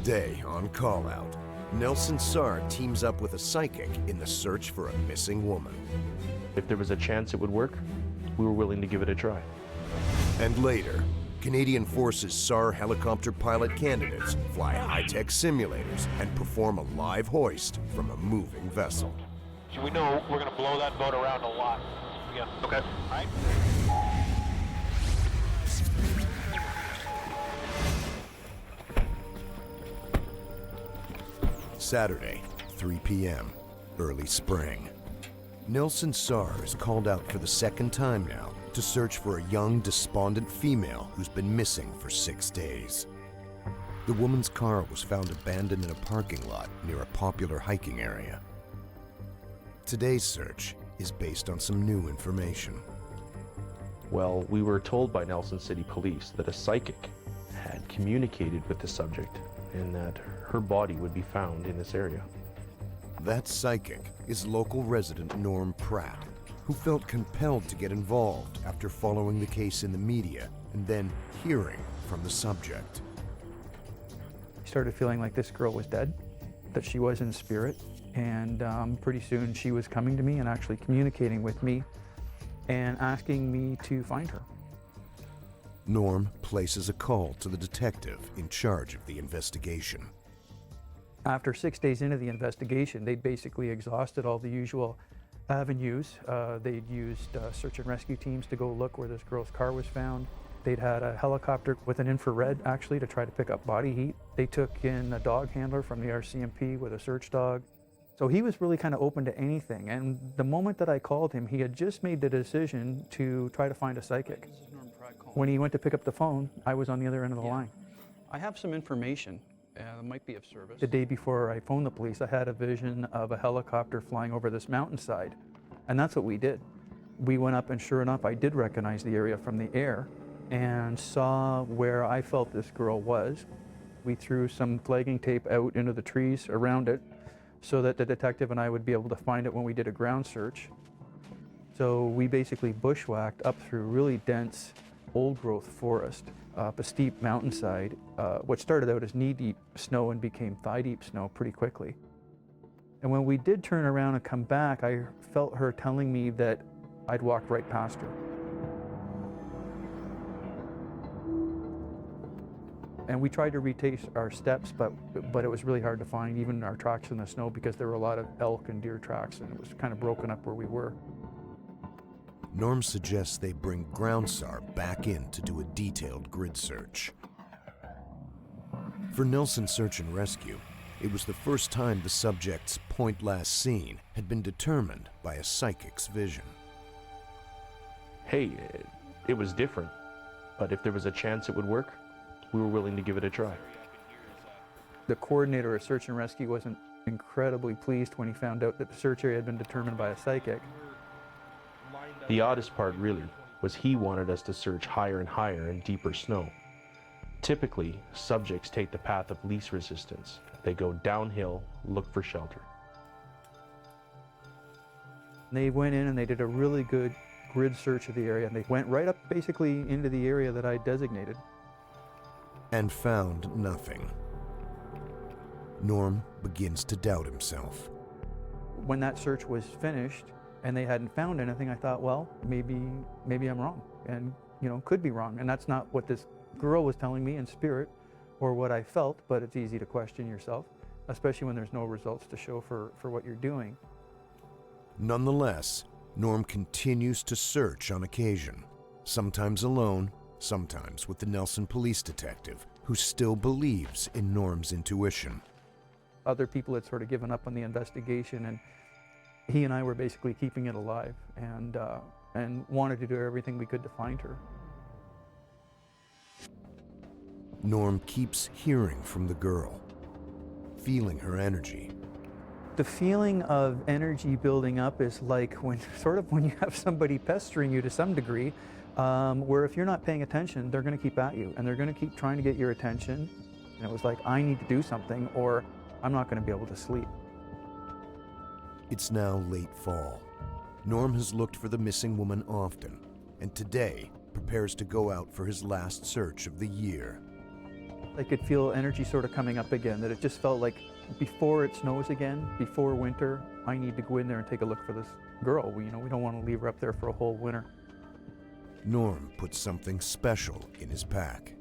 Today on Callout, Nelson SAR teams up with a psychic in the search for a missing woman. If there was a chance it would work, we were willing to give it a try. And later, Canadian Forces SAR helicopter pilot candidates fly high-tech simulators and perform a live hoist from a moving vessel. So we know we're going to blow that boat around a lot. Yeah. Okay. All right. Saturday, 3 p.m., early spring. Nelson SAR is called out for the second time now to search for a young, despondent female who's been missing for 6 days. The woman's car was found abandoned in a parking lot near a popular hiking area. Today's search is based on some new information. Well, we were told by Nelson City Police that a psychic had communicated with the subject and that her body would be found in this area. That psychic is local resident Norm Pratt, who felt compelled to get involved after following the case in the media and then hearing from the subject. I started feeling like this girl was dead, that she was in spirit, and pretty soon she was coming to me and actually communicating with me and asking me to find her. Norm places a call to the detective in charge of the investigation. After 6 days into the investigation, they'd basically exhausted all the usual avenues. They'd used search and rescue teams to go look where this girl's car was found. They'd had a helicopter with an infrared actually to try to pick up body heat. They took in a dog handler from the RCMP with a search dog. So he was really kind of open to anything. And the moment that I called him, he had just made the decision to try to find a psychic. When he went to pick up the phone, I was on the other end of the line. I have some information that might be of service. The day before I phoned the police, I had a vision of a helicopter flying over this mountainside. And that's what we did. We went up and sure enough, I did recognize the area from the air and saw where I felt this girl was. We threw some flagging tape out into the trees around it so that the detective and I would be able to find it when we did a ground search. So we basically bushwhacked up through really dense old growth forest up a steep mountainside, what started out as knee-deep snow and became thigh-deep snow pretty quickly. And when we did turn around and come back, I felt her telling me that I'd walked right past her. And we tried to retrace our steps, but it was really hard to find even our tracks in the snow because there were a lot of elk and deer tracks and it was kind of broken up where we were. Norm suggests they bring ground SAR back in to do a detailed grid search. For Nelson Search and Rescue, it was the first time the subject's point last seen had been determined by a psychic's vision. Hey, it was different, but if there was a chance it would work, we were willing to give it a try. The coordinator of search and rescue wasn't incredibly pleased when he found out that the search area had been determined by a psychic. The oddest part really was he wanted us to search higher and higher in deeper snow. Typically, subjects take the path of least resistance. They go downhill, look for shelter. They went in and they did a really good grid search of the area and they went right up basically into the area that I designated. And found nothing. Norm begins to doubt himself. When that search was finished and they hadn't found anything, I thought, well, maybe I'm wrong and, could be wrong. And that's not what this girl was telling me in spirit or what I felt, but it's easy to question yourself, especially when there's no results to show for what you're doing. Nonetheless, Norm continues to search on occasion, sometimes alone, sometimes with the Nelson police detective, who still believes in Norm's intuition. Other people had sort of given up on the investigation, and he and I were basically keeping it alive and wanted to do everything we could to find her. Norm keeps hearing from the girl, feeling her energy. The feeling of energy building up is like when you have somebody pestering you to some degree, where if you're not paying attention, they're going to keep at you and they're going to keep trying to get your attention. And it was like, I need to do something or I'm not going to be able to sleep. It's now late fall. Norm has looked for the missing woman often, and today prepares to go out for his last search of the year. I could feel energy sort of coming up again, that it just felt like before it snows again, before winter, I need to go in there and take a look for this girl. We don't want to leave her up there for a whole winter. Norm put something special in his pack.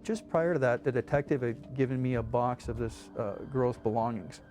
Just prior to that, the detective had given me a box of this girl's belongings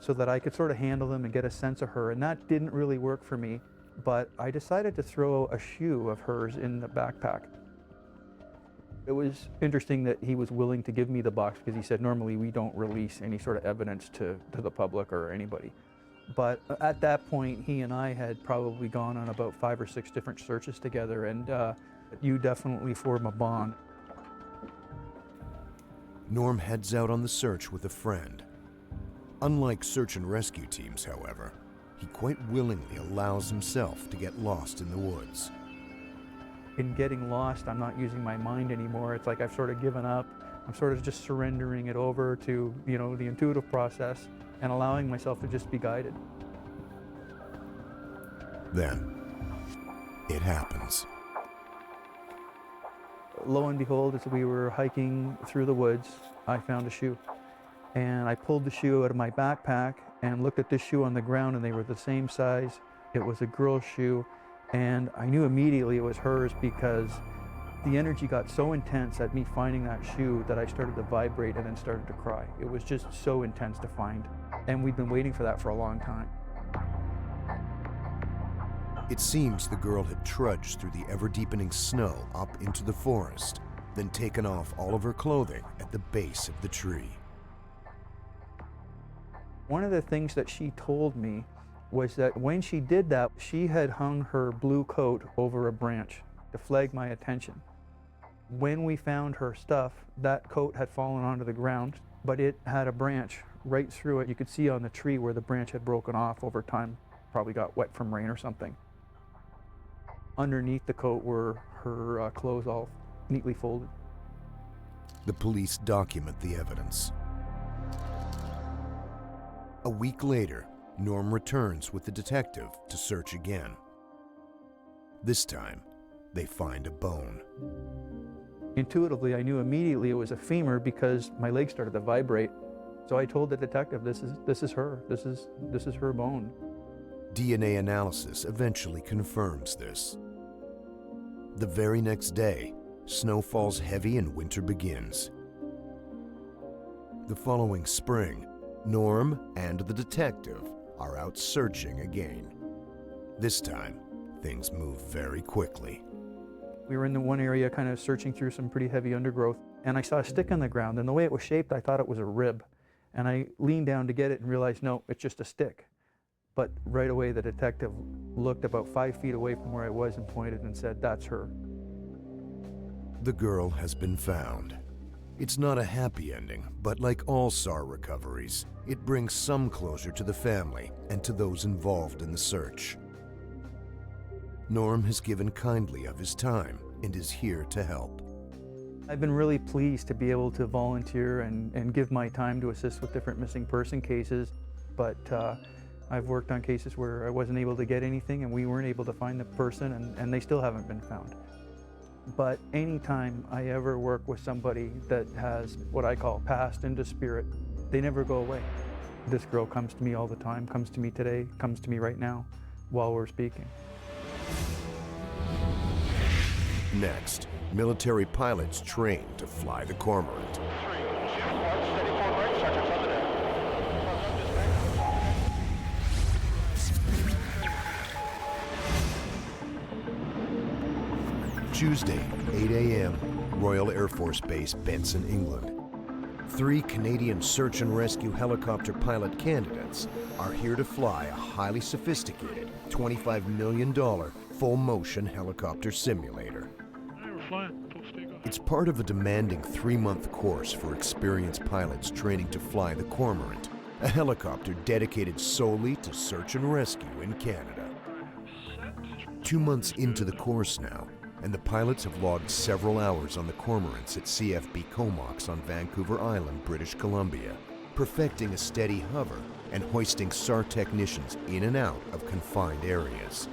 so that I could sort of handle them and get a sense of her, and that didn't really work for me, but I decided to throw a shoe of hers in the backpack. It was interesting that he was willing to give me the box because he said normally we don't release any sort of evidence to the public or anybody. But at that point, he and I had probably gone on about 5 or 6 different searches together, and you definitely form a bond. Norm heads out on the search with a friend. Unlike search and rescue teams, however, he quite willingly allows himself to get lost in the woods. In getting lost, I'm not using my mind anymore. It's like I've sort of given up. I'm sort of just surrendering it over to, the intuitive process and allowing myself to just be guided. Then, it happens. Lo and behold, as we were hiking through the woods, I found a shoe. And I pulled the shoe out of my backpack and looked at this shoe on the ground, and they were the same size. It was a girl's shoe, and I knew immediately it was hers because the energy got so intense at me finding that shoe that I started to vibrate and then started to cry. It was just so intense to find, and we'd been waiting for that for a long time. It seems the girl had trudged through the ever-deepening snow up into the forest, then taken off all of her clothing at the base of the tree. One of the things that she told me was that when she did that, she had hung her blue coat over a branch to flag my attention. When we found her stuff, that coat had fallen onto the ground, but it had a branch right through it. You could see on the tree where the branch had broken off over time, probably got wet from rain or something. Underneath the coat were her clothes all neatly folded. The police document the evidence. A week later, Norm returns with the detective to search again. This time, they find a bone. Intuitively, I knew immediately it was a femur because my legs started to vibrate. So I told the detective, this is her. This is her bone. DNA analysis eventually confirms this. The very next day, snow falls heavy and winter begins. The following spring, Norm and the detective are out searching again. This time, things move very quickly. We were in the one area kind of searching through some pretty heavy undergrowth, and I saw a stick on the ground, and the way it was shaped, I thought it was a rib. And I leaned down to get it and realized, no, it's just a stick. But right away, the detective looked about 5 feet away from where I was and pointed and said, that's her. The girl has been found. It's not a happy ending, but like all SAR recoveries, it brings some closure to the family and to those involved in the search. Norm has given kindly of his time and is here to help. I've been really pleased to be able to volunteer and give my time to assist with different missing person cases, but I've worked on cases where I wasn't able to get anything and we weren't able to find the person, and they still haven't been found. But anytime I ever work with somebody that has what I call past into spirit, they never go away. This girl comes to me all the time, comes to me today, comes to me right now while we're speaking. Next, military pilots trained to fly the Cormorant. Tuesday, 8 a.m., Royal Air Force Base, Benson, England. 3 Canadian search and rescue helicopter pilot candidates are here to fly a highly sophisticated $25 million full-motion helicopter simulator. It's part of a demanding 3-month course for experienced pilots training to fly the Cormorant, a helicopter dedicated solely to search and rescue in Canada. 2 months into the course now, and the pilots have logged several hours on the Cormorants at CFB Comox on Vancouver Island, British Columbia, perfecting a steady hover and hoisting SAR technicians in and out of confined areas.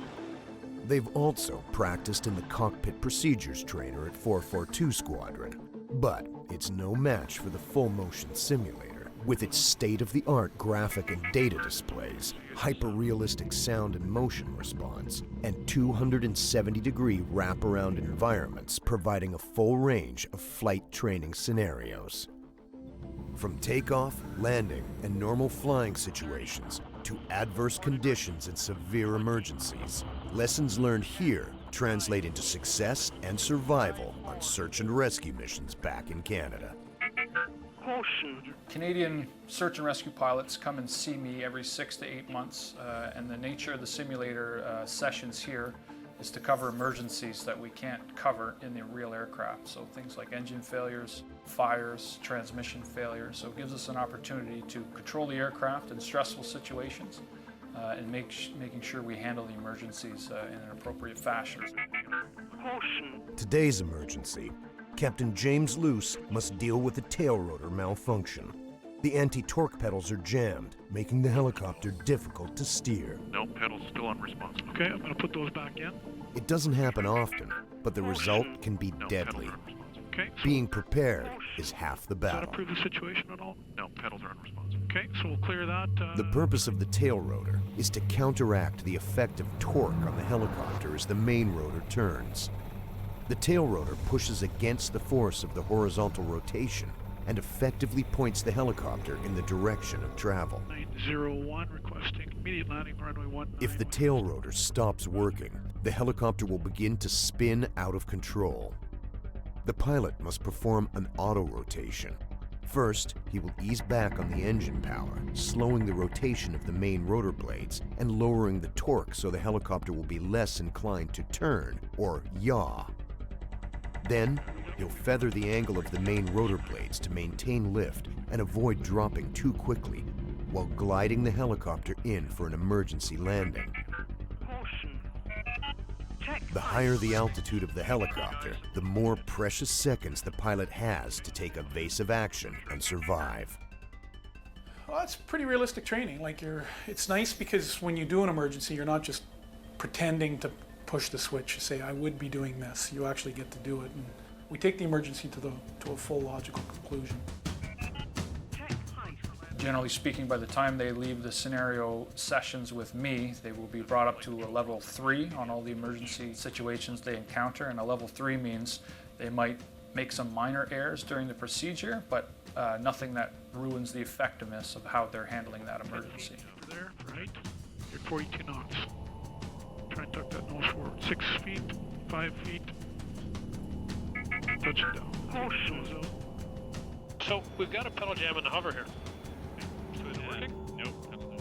They've also practiced in the cockpit procedures trainer at 442 Squadron, But it's no match for the full-motion simulator. With its state-of-the-art graphic and data displays, hyper-realistic sound and motion response, and 270-degree wraparound environments providing a full range of flight training scenarios. From takeoff, landing, and normal flying situations to adverse conditions and severe emergencies, lessons learned here translate into success and survival on search and rescue missions back in Canada. Canadian search and rescue pilots come and see me every 6 to 8 months, and the nature of the simulator sessions here is to cover emergencies that we can't cover in the real aircraft. So things like engine failures, fires, transmission failures. So it gives us an opportunity to control the aircraft in stressful situations and making sure we handle the emergencies in an appropriate fashion. Today's emergency, Captain James Luce must deal with a tail rotor malfunction. The anti-torque pedals are jammed, making the helicopter difficult to steer. No, pedals still unresponsive. Okay, I'm going to put those back in. It doesn't happen often, but the result can be No, deadly. pedals are unresponsive. Okay, so Being prepared is half the does that battle. improve the situation at all? No, pedals are unresponsive. Okay, so we'll clear that. The purpose of the tail rotor is to counteract the effect of torque on the helicopter as the main rotor turns. The tail rotor pushes against the force of the horizontal rotation and effectively points the helicopter in the direction of travel. 901 requesting immediate landing runway 19. If the tail rotor stops working, the helicopter will begin to spin out of control. The pilot must perform an auto-rotation. First, he will ease back on the engine power, slowing the rotation of the main rotor blades and lowering the torque so the helicopter will be less inclined to turn, or yaw. Then, he'll feather the angle of the main rotor blades to maintain lift and avoid dropping too quickly, while gliding the helicopter in for an emergency landing. The higher the altitude of the helicopter, the more precious seconds the pilot has to take evasive action and survive. Well, it's pretty realistic training. It's nice because when you do an emergency, you're not just pretending to push the switch. You say, I would be doing this. You actually get to do it. And we take the emergency to a full logical conclusion. Generally speaking, by the time they leave the scenario sessions with me, they will be brought up to a level 3 on all the emergency situations they encounter. And a level 3 means they might make some minor errors during the procedure, but nothing that ruins the effectiveness of how they're handling that emergency. Over there, right. You're 42 knots. Try and tuck that nose forward. 6 feet, 5 feet. Touch it down. Nose out. So we've got a pedal jam in the hover here.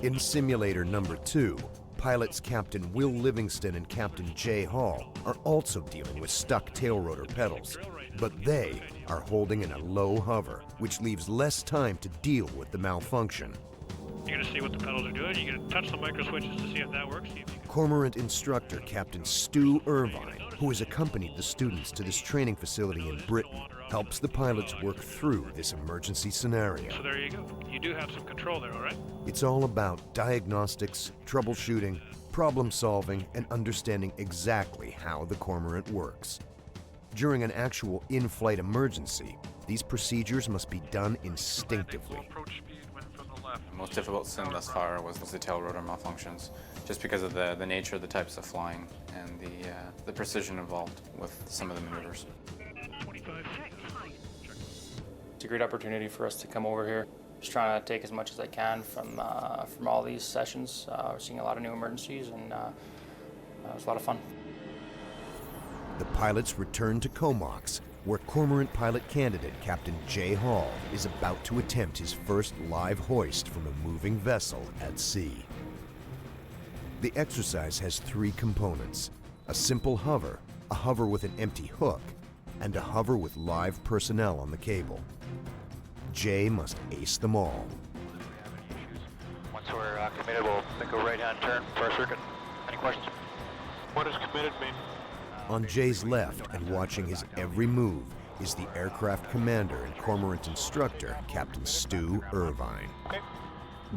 In simulator number 2, pilots Captain Will Livingston and Captain Jay Hall are also dealing with stuck tail rotor pedals, but they are holding in a low hover, which leaves less time to deal with the malfunction. You're going to see what the pedals are doing. You're going to touch the micro switches to see if that works. Cormorant instructor Captain Stu Irvine, who has accompanied the students to this training facility in Britain, helps the pilots work through this emergency scenario. So there you go. You do have some control there, all right? It's all about diagnostics, troubleshooting, problem solving, and understanding exactly how the Cormorant works. During an actual in-flight emergency, these procedures must be done instinctively. Approach speed went from the left. The most difficult sim thus far was the tail rotor malfunctions, just because of the nature of the types of flying and the precision involved with some of the maneuvers. 25 feet. It's a great opportunity for us to come over here. Just trying to take as much as I can from all these sessions. We're seeing a lot of new emergencies, and it was a lot of fun. The pilots return to Comox, where Cormorant pilot candidate Captain Jay Hall is about to attempt his first live hoist from a moving vessel at sea. The exercise has 3 components: a simple hover, a hover with an empty hook, and a hover with live personnel on the cable. Jay must ace them all. Once we're committed, we'll make a right-hand turn for our circuit. Any questions? What does committed mean? On Jay's left and watching his every move is the aircraft commander and Cormorant instructor, Captain Stu Irvine. Okay.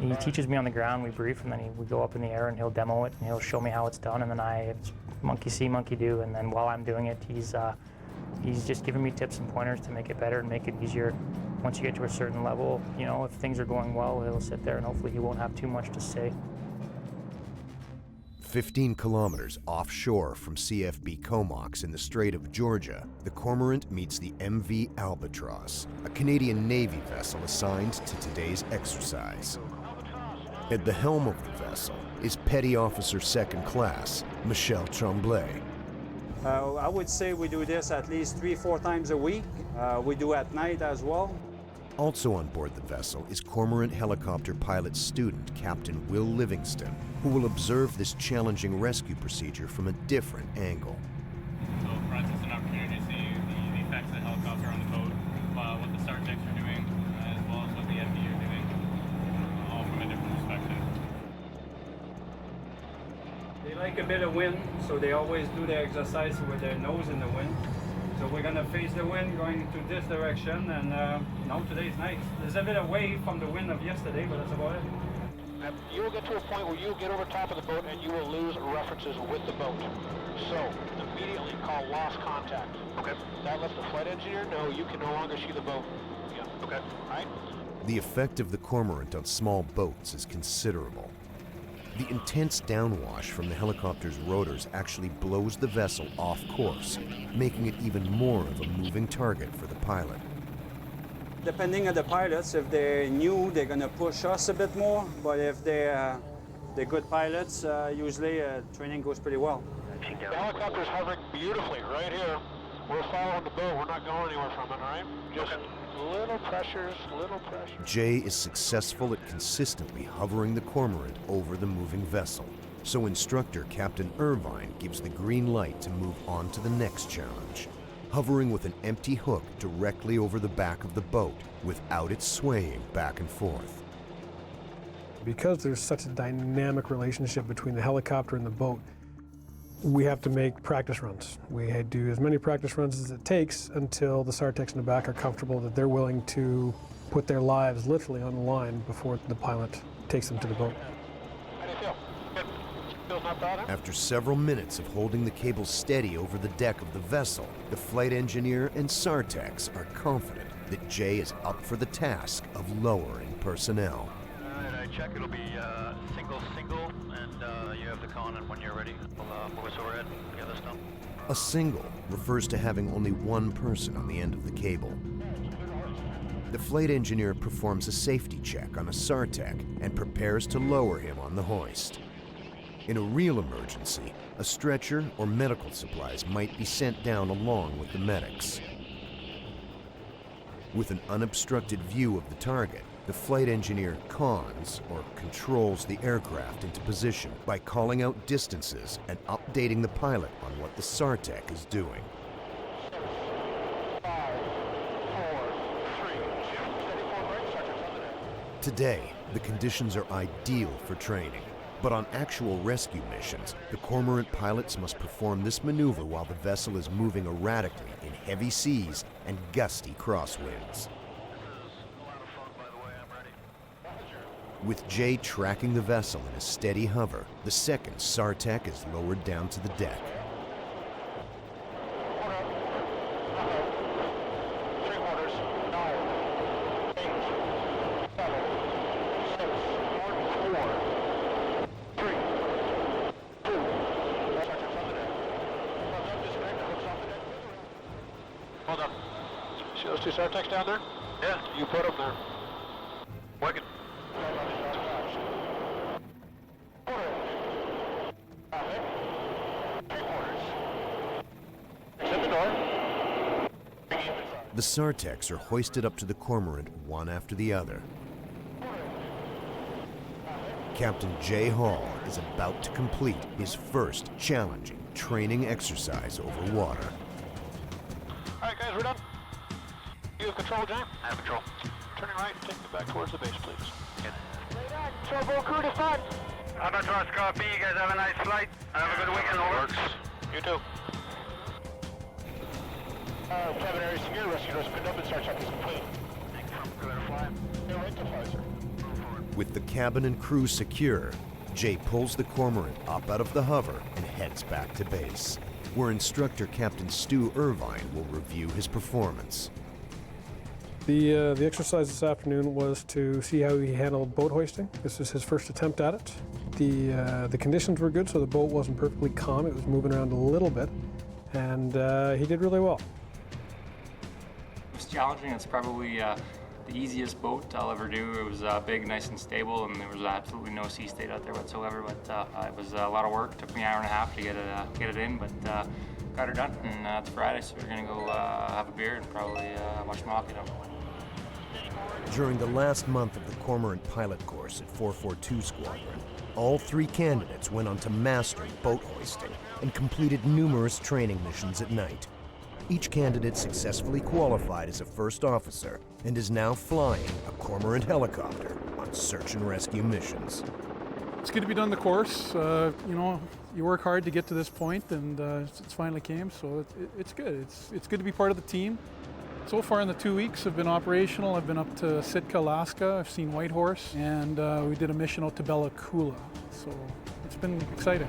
He teaches me on the ground, we brief, and then we go up in the air and he'll demo it and he'll show me how it's done, and then I monkey see, monkey do, and then while I'm doing it, he's He's just giving me tips and pointers to make it better and make it easier. Once you get to a certain level, you know, if things are going well, he'll sit there and hopefully he won't have too much to say. 15 kilometers offshore from CFB Comox in the Strait of Georgia, the Cormorant meets the MV Albatross, a Canadian Navy vessel assigned to today's exercise. At the helm of the vessel is Petty Officer Second Class Michel Tremblay. I would say we do this at least 3-4 times a week. We do at night as well. Also on board the vessel is Cormorant helicopter pilot student Captain Will Livingston, who will observe this challenging rescue procedure from a different angle. So for us, it's an opportunity to see the effects of the helicopter on the boat, what the SAR techs are doing, as well as what the MD are doing, all from a different perspective. They like a bit of wind, so they always do the exercise with their nose in the wind. So we're gonna face the wind going to this direction, and no, today's nice. There's a bit of wave from the wind of yesterday, but that's about it. You will get to a point where you will get over top of the boat and you will lose references with the boat. So, immediately call lost contact. Okay. That lets the flight engineer know you can no longer see the boat. Yeah. Okay. All right. The effect of the Cormorant on small boats is considerable. The intense downwash from the helicopter's rotors actually blows the vessel off course, making it even more of a moving target for the pilot. Depending on the pilots, if they're new, they're gonna push us a bit more, but if they're good pilots, usually training goes pretty well. The helicopter's hovering beautifully right here. We're following the boat. We're not going anywhere from it, all right? Just little pressures, little pressures. Jay is successful at consistently hovering the Cormorant over the moving vessel, so instructor Captain Irvine gives the green light to move on to the next challenge, hovering with an empty hook directly over the back of the boat without it swaying back and forth. Because there's such a dynamic relationship between the helicopter and the boat, we have to make practice runs. We do as many practice runs as it takes until the SAR techs in the back are comfortable that they're willing to put their lives literally on the line before the pilot takes them to the boat. How do you feel? Good. Feels not bad, huh? After several minutes of holding the cable steady over the deck of the vessel, the flight engineer and SAR techs are confident that Jay is up for the task of lowering personnel. All right, I check. It'll be single, and you have the con, and when you're ready, we'll move us overhead and get this done. A single refers to having only one person on the end of the cable. The flight engineer performs a safety check on a SAR tech and prepares to lower him on the hoist. In a real emergency, a stretcher or medical supplies might be sent down along with the medics. With an unobstructed view of the target, the flight engineer cons, or controls the aircraft into position by calling out distances and updating the pilot on what the SAR tech is doing. 5, 4, 3, steady forward right, Sergeant, on the deck. Today, the conditions are ideal for training, but on actual rescue missions, the Cormorant pilots must perform this maneuver while the vessel is moving erratically in heavy seas and gusty crosswinds. With Jay tracking the vessel in a steady hover, the second SAR tech is lowered down to the deck. Hold up. See those two SAR techs down there? Yeah. You put them there. Working. The SAR techs are hoisted up to the Cormorant one after the other. Captain Jay Hall is about to complete his first challenging training exercise over water. All right, guys, we're done. You have control, Jay? I have control. Turning right, take me back towards the base, please. Control boat crew to front. Albatross copy. You guys have a nice flight. Have a good weekend. Over. Works. You too. Cabin area secure. Rescue doors opened up and SAR check is complete. Thanks. Go ahead and fly. You're right to fly, sir. With the cabin and crew secure, Jay pulls the Cormorant up out of the hover and heads back to base. where instructor Captain Stu Irvine will review his performance. The exercise this afternoon was to see how he handled boat hoisting. This is his first attempt at it. The conditions were good, so the boat wasn't perfectly calm. It was moving around a little bit, and he did really well. It was challenging. It's probably the easiest boat I'll ever do. It was big, nice and stable, and there was absolutely no sea state out there whatsoever, but it was a lot of work. It took me an hour and a half to get it in, but got her done, and it's Friday, so we're going to go have a beer and probably watch some hockey now. During the last month of the Cormorant pilot course at 442 Squadron, all 3 candidates went on to master boat hoisting and completed numerous training missions at night. Each candidate successfully qualified as a first officer and is now flying a Cormorant helicopter on search and rescue missions. It's good to be done the course. You know, you work hard to get to this point, and it's finally came, so it's good. It's good to be part of the team. So far in the 2 weeks I've been operational. I've been up to Sitka, Alaska. I've seen Whitehorse, and we did a mission out to Bella Coola. So it's been exciting.